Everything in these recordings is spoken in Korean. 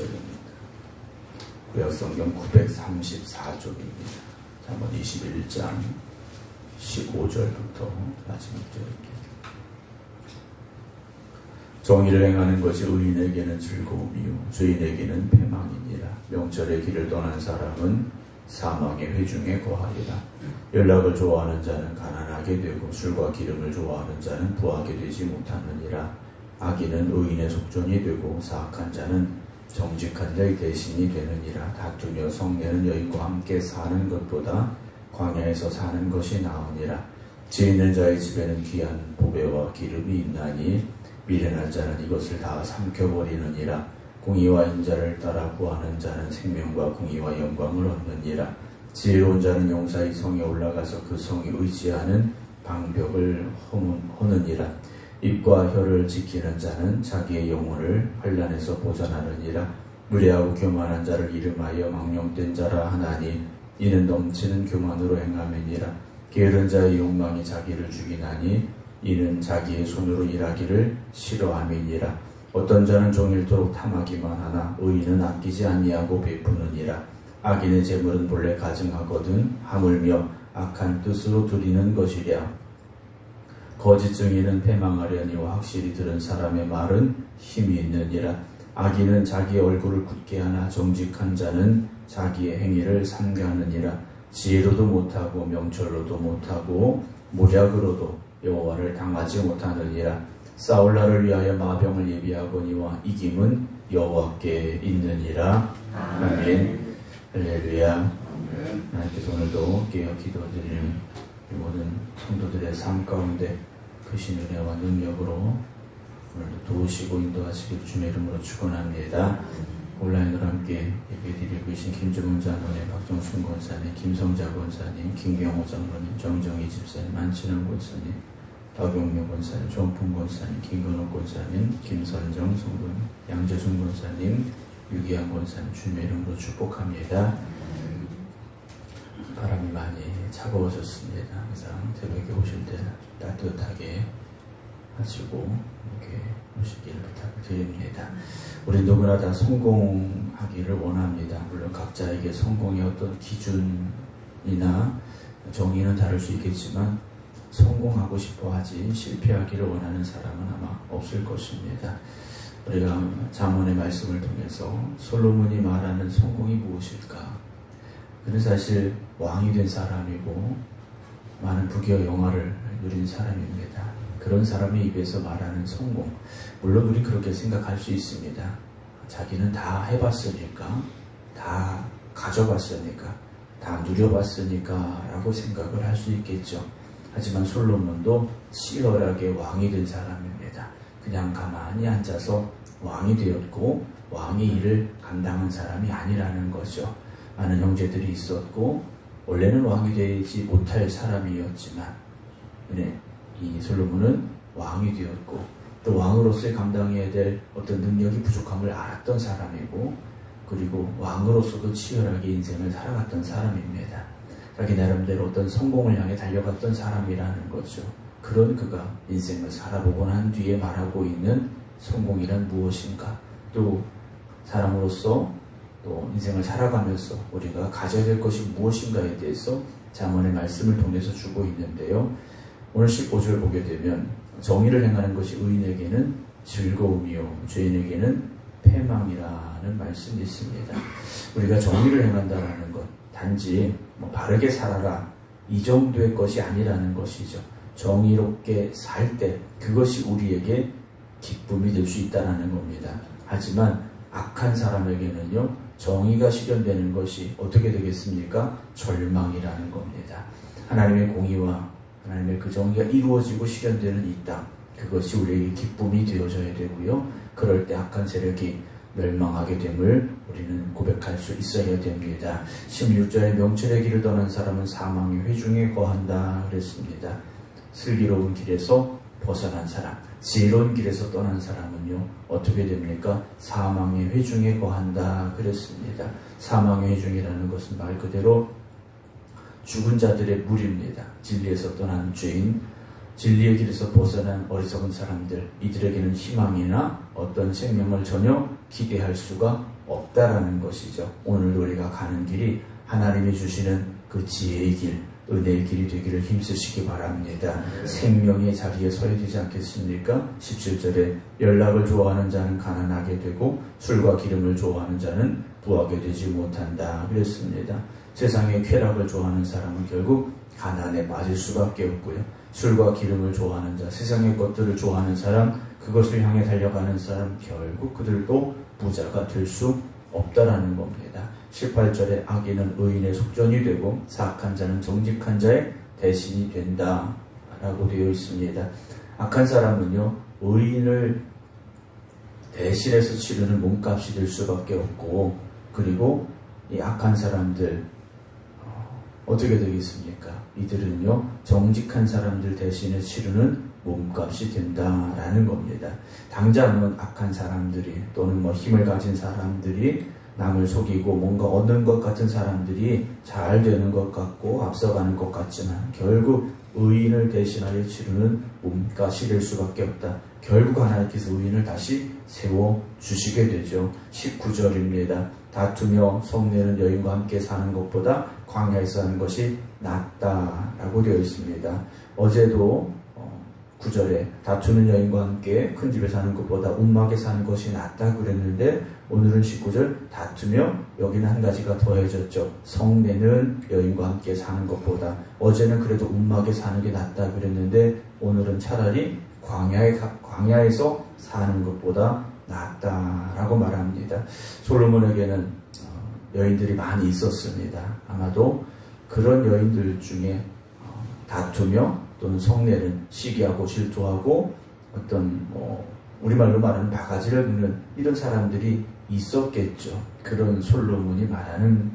9절입니다. 구약성경 934쪽입니다. 잠언 21장 15절부터 마지막 절입니다. 정의를 행하는 것이 의인에게는 즐거움이요 죄인에게는 패망이니라. 명철의 길을 떠난 사람은 사망의 회중에 거하리라. 연락을 좋아하는 자는 가난하게 되고 술과 기름을 좋아하는 자는 부하게 되지 못하느니라. 악인은 의인의 속전이 되고 사악한 자는 정직한 자의 대신이 되느니라. 다투며 성내는 여인과 함께 사는 것보다 광야에서 사는 것이 나으니라. 지혜 있는 자의 집에는 귀한 보배와 기름이 있나니 미련한 자는 이것을 다 삼켜버리느니라. 공의와 인자를 따라 구하는 자는 생명과 공의와 영광을 얻느니라. 지혜로운 자는 용사의 성에 올라가서 그 성에 의지하는 방벽을 허느니라. 입과 혀를 지키는 자는 자기의 영혼을 환난에서 보전하느니라. 무례하고 교만한 자를 이름하여 망령된 자라 하나니 이는 넘치는 교만으로 행함이니라. 게으른 자의 욕망이 자기를 죽이나니 이는 자기의 손으로 일하기를 싫어함이니라. 어떤 자는 종일토록 탐하기만 하나 의인은 아끼지 아니하고 베푸느니라. 악인의 재물은 본래 가증하거든 하물며 악한 뜻으로 들이는 것이랴. 거짓 증인은 패망하려니와 확실히 들은 사람의 말은 힘이 있느니라. 악인은 자기의 얼굴을 굳게 하나 정직한 자는 자기의 행위를 삼가하느니라. 지혜로도 못하고 명철로도 못하고 모략으로도 여호와를 당하지 못하느니라. 싸울 날을 위하여 마병을 예비하거니와 이김은 여호와께 있느니라. 아멘. 할렐루야. 하나님께서 오늘도 깨어 기도드리는 모든 성도들의 삶 가운데 크신 은혜와 능력으로 오늘도 도우시고 인도하시기를 주의 이름으로 축원합니다. 온라인으로 함께 예배드리고 계신 김주문 장로님, 박정순 권사님, 김성자 권사님, 김경호 장로님, 정정희 집사님, 안친환 권사님, 박용명 권사님, 정풍 권사님, 김건욱 권사님, 김선정 성도님, 양재순 권사님, 유기한 권사님 주님의 이름으로 축복합니다. 바람이 많이 차가워졌습니다. 항상 새벽에 오실 때 따뜻하게 하시고 이렇게 오시기를 부탁드립니다. 우리 누구나 다 성공하기를 원합니다. 물론 각자에게 성공의 어떤 기준이나 정의는 다를 수 있겠지만 성공하고 싶어 하지 실패하기를 원하는 사람은 아마 없을 것입니다. 우리가 잠언의 말씀을 통해서 솔로몬이 말하는 성공이 무엇일까? 그는 사실 왕이 된 사람이고 많은 부귀와 영화를 누린 사람입니다. 그런 사람의 입에서 말하는 성공, 물론 우리 그렇게 생각할 수 있습니다. 자기는 다 해봤으니까, 다 가져봤으니까, 다 누려봤으니까 라고 생각을 할 수 있겠죠. 하지만 솔로몬도 치열하게 왕이 된 사람입니다. 그냥 가만히 앉아서 왕이 되었고 왕의 일을 감당한 사람이 아니라는 거죠. 많은 형제들이 있었고 원래는 왕이 되지 못할 사람이었지만 이 솔로몬은 왕이 되었고 또 왕으로서의 감당해야 될 어떤 능력이 부족함을 알았던 사람이고 그리고 왕으로서도 치열하게 인생을 살아갔던 사람입니다. 자기 나름대로 어떤 성공을 향해 달려갔던 사람이라는 거죠. 그런 그가 인생을 살아보고 난 뒤에 말하고 있는 성공이란 무엇인가, 또 사람으로서 또 인생을 살아가면서 우리가 가져야 될 것이 무엇인가에 대해서 잠언의 말씀을 통해서 주고 있는데요. 오늘 15절 보게 되면 정의를 행하는 것이 의인에게는 즐거움이요 죄인에게는 패망이라는 말씀이 있습니다. 우리가 정의를 행한다는 것, 단지 바르게 살아라 이 정도의 것이 아니라는 것이죠. 정의롭게 살 때 그것이 우리에게 기쁨이 될 수 있다는 겁니다. 하지만 악한 사람에게는요, 정의가 실현되는 것이 어떻게 되겠습니까? 절망이라는 겁니다. 하나님의 공의와 하나님의 그 정의가 이루어지고 실현되는 이 땅, 그것이 우리에게 기쁨이 되어져야 되고요. 그럴 때 악한 세력이 멸망하게 됨을 우리는 고백할 수 있어야 됩니다. 16절에 명철의 길을 떠난 사람은 사망의 회중에 거한다 그랬습니다. 슬기로운 길에서 벗어난 사람, 지혜로운 길에서 떠난 사람은요 어떻게 됩니까? 사망의 회중에 거한다 그랬습니다. 사망의 회중이라는 것은 말 그대로 죽은 자들의 무리입니다. 진리에서 떠난 죄인, 진리의 길에서 벗어난 어리석은 사람들, 이들에게는 희망이나 어떤 생명을 전혀 기대할 수가 없다라는 것이죠. 오늘 우리가 가는 길이 하나님이 주시는 그 지혜의 길, 은혜의 길이 되기를 힘쓰시기 바랍니다. 생명의 자리에 서야 되지 않겠습니까? 17절에 연락을 좋아하는 자는 가난하게 되고 술과 기름을 좋아하는 자는 부하게 되지 못한다 그랬습니다. 세상의 쾌락을 좋아하는 사람은 결국 가난에 빠질 수밖에 없고요. 술과 기름을 좋아하는 자, 세상의 것들을 좋아하는 사람, 그것을 향해 달려가는 사람, 결국 그들도 부자가 될 수 없다라는 겁니다. 18절에 악인은 의인의 속전이 되고 사악한 자는 정직한 자의 대신이 된다 라고 되어 있습니다. 악한 사람은요, 의인을 대신해서 치르는 몸값이 될 수밖에 없고, 그리고 이 악한 사람들 어떻게 되겠습니까? 이들은요, 정직한 사람들 대신에 치르는 몸값이 된다라는 겁니다. 당장은 악한 사람들이 또는 힘을 가진 사람들이 남을 속이고 뭔가 얻는 것 같은 사람들이 잘 되는 것 같고 앞서가는 것 같지만 결국 의인을 대신하여 치르는 몸값이 될 수밖에 없다. 결국 하나님께서 의인을 다시 세워주시게 되죠. 19절입니다. 다투며 성내는 여인과 함께 사는 것보다 광야에서 사는 것이 낫다라고 되어 있습니다. 어제도 9절에 다투는 여인과 함께 큰 집에 사는 것보다 움막에 사는 것이 낫다 그랬는데, 오늘은 19절 다투며, 여기는 한 가지가 더해졌죠. 성내는 여인과 함께 사는 것보다. 어제는 그래도 움막에 사는 게 낫다 그랬는데 오늘은 차라리 광야에서 사는 것보다 낫다라고 말합니다. 솔로몬에게는 여인들이 많이 있었습니다. 아마도 그런 여인들 중에 다투며 또는 성내는 시기하고 질투하고 어떤 우리말로 말하는 바가지를 긁는 이런 사람들이 있었겠죠. 그런 솔로몬이 말하는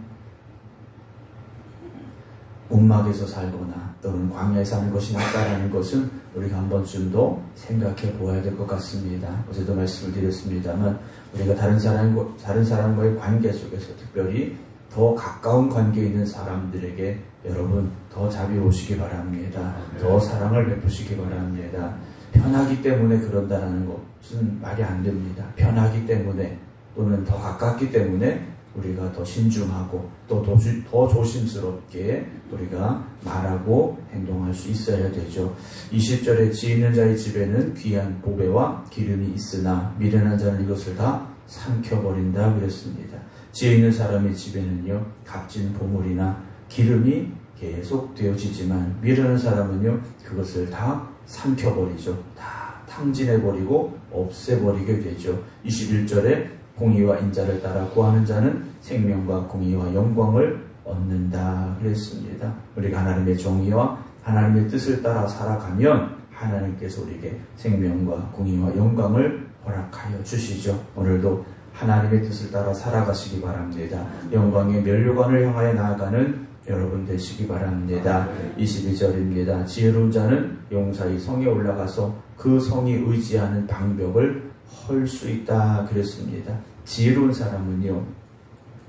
움막에서 살거나 또는 광야에 사는 것이 낫다라는 것은 우리가 한 번쯤 더 생각해 보아야 될 것 같습니다. 어제도 말씀을 드렸습니다만, 우리가 다른 사람과의 관계 속에서 특별히 더 가까운 관계에 있는 사람들에게 여러분 더 자비로우시기 바랍니다. 더 사랑을 베푸시기 바랍니다. 편하기 때문에 그런다라는 것은 말이 안 됩니다. 편하기 때문에 또는 더 가깝기 때문에 우리가 더 신중하고 또 더 조심스럽게 우리가 말하고 행동할 수 있어야 되죠. 20절에 지혜 있는 자의 집에는 귀한 보배와 기름이 있으나 미련한 자는 이것을 다 삼켜버린다 그랬습니다. 지혜 있는 사람의 집에는요, 값진 보물이나 기름이 계속 되어지지만 미련한 사람은요, 그것을 다 삼켜버리죠. 다 탕진해버리고 없애버리게 되죠. 21절에 공의와 인자를 따라 구하는 자는 생명과 공의와 영광을 얻는다 그랬습니다. 우리가 하나님의 정의와 하나님의 뜻을 따라 살아가면 하나님께서 우리에게 생명과 공의와 영광을 허락하여 주시죠. 오늘도 하나님의 뜻을 따라 살아가시기 바랍니다. 영광의 면류관을 향하여 나아가는 여러분 되시기 바랍니다. 22절입니다. 지혜로운 자는 용사의 성에 올라가서 그 성이 의지하는 방벽을 헐 수 있다 그랬습니다. 지혜로운 사람은요,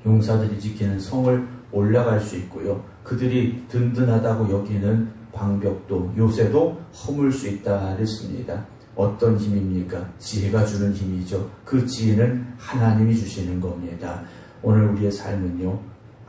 용사들이 지키는 성을 올라갈 수 있고요, 그들이 든든하다고 여기는 방벽도 요새도 허물 수 있다 그랬습니다. 어떤 힘입니까? 지혜가 주는 힘이죠. 그 지혜는 하나님이 주시는 겁니다. 오늘 우리의 삶은요,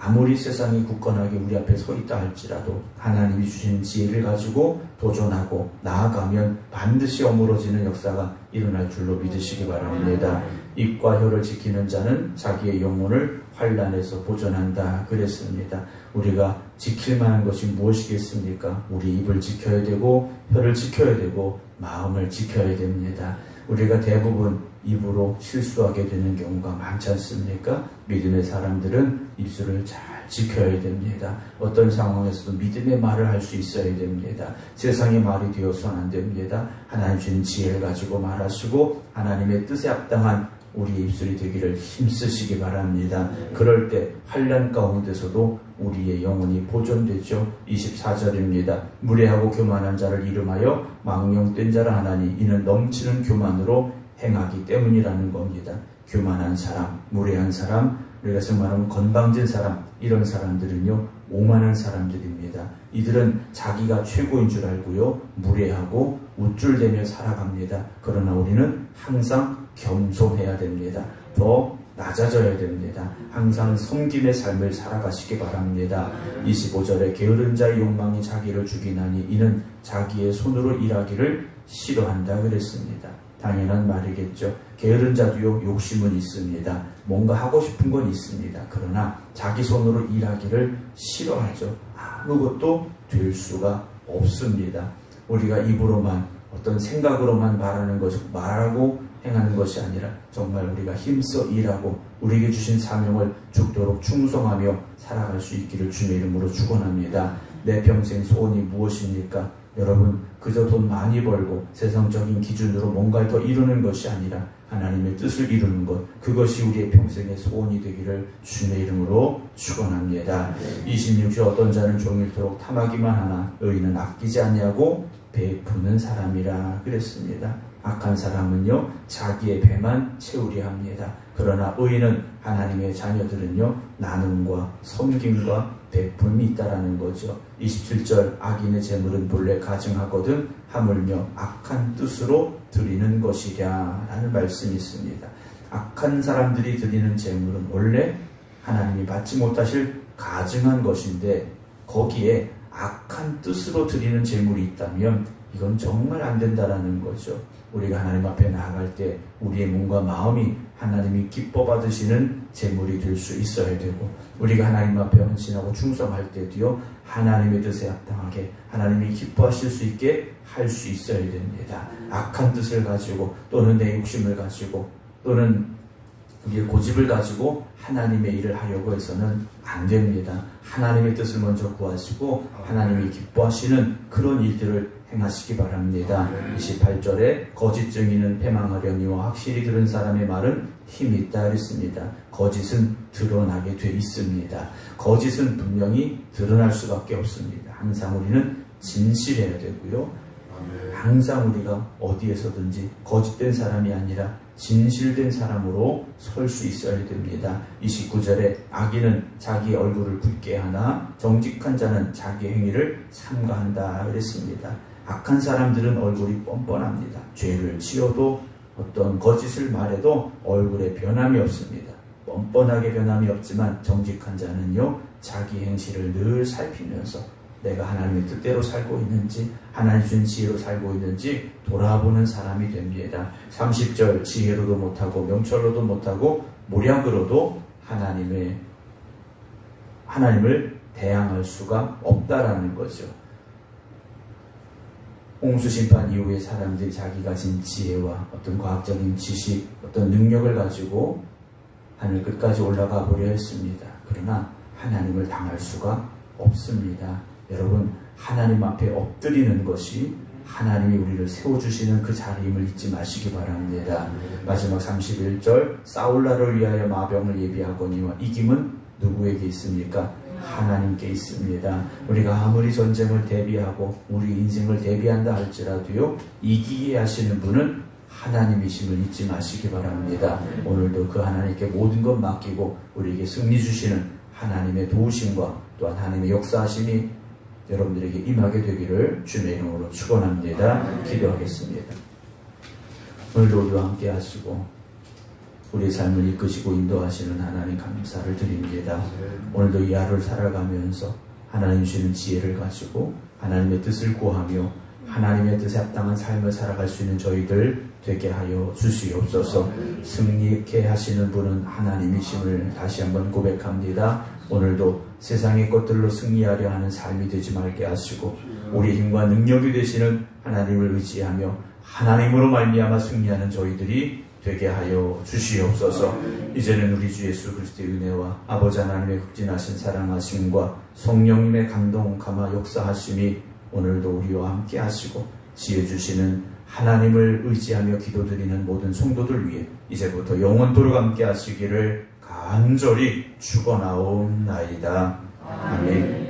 아무리 세상이 굳건하게 우리 앞에 서 있다 할지라도 하나님이 주신 지혜를 가지고 도전하고 나아가면 반드시 어우러지는 역사가 일어날 줄로 믿으시기 바랍니다. 입과 혀를 지키는 자는 자기의 영혼을 환난에서 보존한다 그랬습니다. 우리가 지킬 만한 것이 무엇이겠습니까? 우리 입을 지켜야 되고 혀를 지켜야 되고 마음을 지켜야 됩니다. 우리가 대부분 입으로 실수하게 되는 경우가 많지 않습니까? 믿음의 사람들은 입술을 잘 지켜야 됩니다. 어떤 상황에서도 믿음의 말을 할 수 있어야 됩니다. 세상의 말이 되어서는 안 됩니다. 하나님 주신 지혜를 가지고 말하시고 하나님의 뜻에 합당한 우리의 입술이 되기를 힘쓰시기 바랍니다. 그럴 때 환난 가운데서도 우리의 영혼이 보존되죠. 24절입니다. 무례하고 교만한 자를 이름하여 망령된 자라 하나니 이는 넘치는 교만으로 행하기 때문이라는 겁니다. 교만한 사람, 무례한 사람, 우리가 말하면 건방진 사람, 이런 사람들은요, 오만한 사람들입니다. 이들은 자기가 최고인 줄 알고요, 무례하고 우쭐대며 살아갑니다. 그러나 우리는 항상 겸손해야 됩니다. 더 낮아져야 됩니다. 항상 섬김의 삶을 살아가시기 바랍니다. 25절에 게으른 자의 욕망이 자기를 죽이나니 이는 자기의 손으로 일하기를 싫어한다 그랬습니다. 당연한 말이겠죠. 게으른 자도요 욕심은 있습니다. 뭔가 하고 싶은 건 있습니다. 그러나 자기 손으로 일하기를 싫어하죠. 아무것도 될 수가 없습니다. 우리가 입으로만 어떤 생각으로만 말하고 행하는 것이 아니라 정말 우리가 힘써 일하고 우리에게 주신 사명을 죽도록 충성하며 살아갈 수 있기를 주의 이름으로 축원합니다. 내 평생 소원이 무엇입니까? 여러분, 그저 돈 많이 벌고 세상적인 기준으로 뭔가를 더 이루는 것이 아니라 하나님의 뜻을 이루는 것, 그것이 우리의 평생의 소원이 되기를 주의 이름으로 축원합니다. 26절 어떤 자는 종일토록 탐하기만 하나 의인은 아끼지 아니하고 베푸는 사람이라 그랬습니다. 악한 사람은요 자기의 배만 채우려 합니다. 그러나 의인은 하나님의 자녀들은요 나눔과 섬김과 베품이 있다라는 거죠. 27절 악인의 재물은 본래 가증하거든 하물며 악한 뜻으로 드리는 것이랴 라는 말씀이 있습니다. 악한 사람들이 드리는 재물은 원래 하나님이 받지 못하실 가증한 것인데 거기에 악한 뜻으로 드리는 재물이 있다면 이건 정말 안 된다라는 거죠. 우리가 하나님 앞에 나아갈 때 우리의 몸과 마음이 하나님이 기뻐 받으시는 재물이 될 수 있어야 되고, 우리가 하나님 앞에 헌신하고 충성할 때도요 하나님의 뜻에 합당하게 하나님이 기뻐하실 수 있게 할 수 있어야 됩니다. 악한 뜻을 가지고 또는 내 욕심을 가지고 또는 우리의 고집을 가지고 하나님의 일을 하려고 해서는 안 됩니다. 하나님의 뜻을 먼저 구하시고 하나님이 기뻐하시는 그런 일들을 행하시기 바랍니다. 28절에 거짓 증인은 패망하려니와 확실히 들은 사람의 말은 힘이 있다 그랬습니다. 거짓은 드러나게 돼 있습니다. 거짓은 분명히 드러날 수밖에 없습니다. 항상 우리는 진실해야 되고요. 항상 우리가 어디에서든지 거짓된 사람이 아니라 진실된 사람으로 설 수 있어야 됩니다. 29절에 악인은 자기 얼굴을 굳게 하나 정직한 자는 자기 행위를 삼가한다 그랬습니다. 악한 사람들은 얼굴이 뻔뻔합니다. 죄를 지어도 어떤 거짓을 말해도 얼굴에 변함이 없습니다. 뻔뻔하게 변함이 없지만 정직한 자는요 자기 행실을 늘 살피면서 내가 하나님의 뜻대로 살고 있는지 하나님 주신 지혜로 살고 있는지 돌아보는 사람이 됩니다. 30절 지혜로도 못하고 명철로도 못하고 모략으로도 하나님을 대항할 수가 없다라는 거죠. 홍수심판 이후에 사람들이 자기 가진 지혜와 어떤 과학적인 지식, 어떤 능력을 가지고 하늘 끝까지 올라가 보려 했습니다. 그러나 하나님을 당할 수가 없습니다. 여러분, 하나님 앞에 엎드리는 것이 하나님이 우리를 세워주시는 그 자리임을 잊지 마시기 바랍니다. 마지막 31절 싸울 날을 위하여 마병을 예비하거니와 이김은 누구에게 있습니까? 하나님께 있습니다. 우리가 아무리 전쟁을 대비하고 우리 인생을 대비한다 할지라도요 이기게 하시는 분은 하나님이심을 잊지 마시기 바랍니다. 오늘도 그 하나님께 모든 것 맡기고 우리에게 승리 주시는 하나님의 도우심과 또한 하나님의 역사하심이 여러분들에게 임하게 되기를 주의 이름으로 축원합니다. 기도하겠습니다. 오늘도 우리와 함께 하시고 우리의 삶을 이끄시고 인도하시는 하나님 감사를 드립니다. 오늘도 이 하루를 살아가면서 하나님 주시는 지혜를 가지고 하나님의 뜻을 구하며 하나님의 뜻에 합당한 삶을 살아갈 수 있는 저희들 되게 하여 주시옵소서. 승리케 하시는 분은 하나님이심을 다시 한번 고백합니다. 오늘도 세상의 것들로 승리하려 하는 삶이 되지 말게 하시고 우리 힘과 능력이 되시는 하나님을 의지하며 하나님으로 말미암아 승리하는 저희들이 되게 하여 주시옵소서. 이제는 우리 주 예수 그리스도의 은혜와 아버지 하나님의 극진하신 사랑하심과 성령님의 감동 감화 역사하심이 오늘도 우리와 함께 하시고 지혜 주시는 하나님을 의지하며 기도드리는 모든 성도들 위해 이제부터 영원토록 함께 하시기를 간절히 축원하옵나이다. 아멘.